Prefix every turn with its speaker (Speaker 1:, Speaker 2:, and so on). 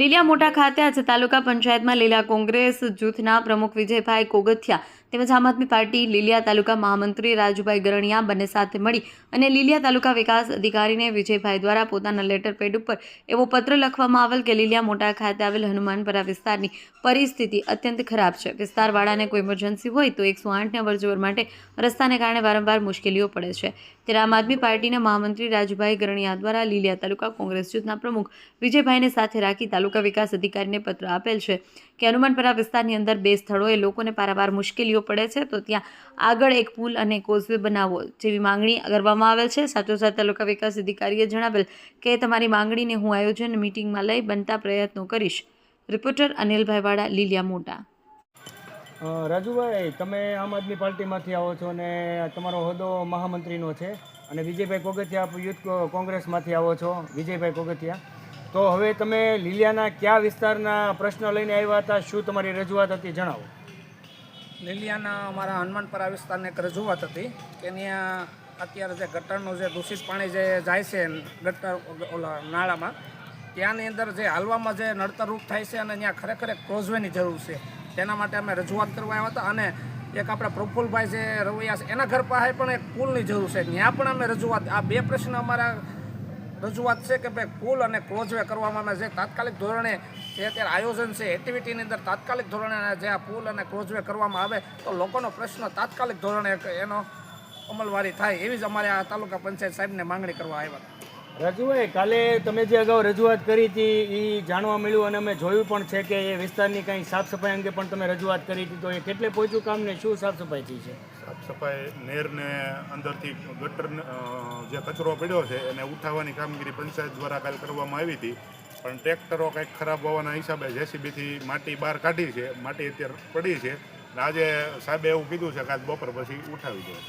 Speaker 1: લીલિયા મોટા ખાતે આજે તાલુકા પંચાયતમાં લીલિયા કોંગ્રેસ જૂથના પ્રમુખ વિજયભાઈ કોગથિયા તેમજ આમ આદમી પાર્ટી લીલિયા તાલુકા મહામંત્રી રાજુભાઈ ગરણિયા બંને સાથે મળી અને લીલિયા તાલુકા વિકાસ અધિકારીને વિજયભાઈ દ્વારા પોતાના લેટર પેડ ઉપર એવો પત્ર લખવામાં આવેલ કે લીલિયા મોટા ખાતે આવેલ હનુમાનપરા વિસ્તારની પરિસ્થિતિ અત્યંત ખરાબ છે. વિસ્તારવાળાને કોઈ ઇમરજન્સી હોય તો 108ને અવરજવર માટે રસ્તાને કારણે વારંવાર મુશ્કેલીઓ પડે છે. ત્યારે આમ આદમી પાર્ટીના મહામંત્રી રાજુભાઈ ગરણિયા દ્વારા લીલિયા તાલુકા કોંગ્રેસ જૂથના પ્રમુખ વિજયભાઈને સાથે રાખી તાલુકા વિકાસ અધિકારીને પત્ર આપેલ છે કે હનુમાનપરા વિસ્તારની અંદર 2 સ્થળોએ લોકોને પારાવાર મુશ્કેલીઓ પડે છે તો ત્યાં આગળ એક પુલ અને કોઝવે બનાવવો જેવી માંગણી કરવામાં આવેલ છે. સાથોસાથ તાલુકા વિકાસ અધિકારીએ જણાવેલ કે તમારી માંગણીને હું આયોજન મીટિંગમાં લઈ બનતા પ્રયત્નો કરીશ. રિપોર્ટર અનિલભાઈ વાડા, લીલિયા મોટા.
Speaker 2: રાજુભાઈ, તમે આમ આદમી પાર્ટીમાંથી આવો છો અને તમારો હોદ્દો મહામંત્રીનો છે અને વિજયભાઈ કોગથિયા યુથ કોંગ્રેસમાંથી આવો છો. વિજયભાઈ કોગથિયા, તો હવે તમે લીલિયાના કયા વિસ્તારના પ્રશ્ન લઈને આવ્યા હતા? શું તમારી રજૂઆત હતી, જણાવો.
Speaker 3: લીલિયાના અમારા હનુમાનપરા વિસ્તારની એક રજૂઆત હતી કે ત્યાં અત્યારે જે ગટરનું જે દૂષિત પાણી જે જાય છે ગટર ઓલા નાળામાં, ત્યાંની અંદર જે હાલવામાં જે નડતરરૂપ થાય છે અને ત્યાં ખરેખર એક ક્રોઝવેની જરૂર છે. તેના માટે અમે રજૂઆત કરવા આવ્યા હતા અને એક આપણા પ્રફુલભાઈ જે રવૈયા છે એના ઘર પાસે પણ એક પુલની જરૂર છે. ત્યાં પણ અમે રજૂઆત, આ 2 પ્રશ્ન અમારા રજૂઆત છે કે ભાઈ પુલ અને ક્રોઝવે કરવામાં આવે, જે તાત્કાલિક ધોરણે જે અત્યારે આયોજન છે એક્ટિવિટીની અંદર તાત્કાલિક ધોરણે જે આ પુલ અને ક્રોઝવે કરવામાં આવે તો લોકોનો પ્રશ્ન તાત્કાલિક ધોરણે એનો અમલવારી થાય, એવી જ અમારે આ તાલુકા પંચાયત સાહેબને માંગણી કરવા આવ્યા હતા.
Speaker 2: રાજુભાઈ, કાલે તમે જે અગાઉ રજૂઆત કરી હતી એ જાણવા મળ્યું અને અમે જોયું પણ છે કે એ વિસ્તારની કંઈ સાફ સફાઈ અંગે પણ તમે રજૂઆત કરી હતી, તો એ કેટલે પહોંચ્યું કામ ને શું સાફ સફાઈ થઈ છે?
Speaker 4: સાફ સફાઈ નેરને અંદરથી ગટર જે કચરો પડ્યો છે એને ઉઠાવવાની કામગીરી પંચાયત દ્વારા કાલે કરવામાં આવી હતી, પણ ટ્રેક્ટરો કંઈક ખરાબ હોવાના હિસાબે જેસીબીથી માટી બહાર કાઢી છે. માટી અત્યારે પડી છે. આજે સાહેબે એવું કીધું છે કે આજ બપોર પછી ઉઠાવી દો.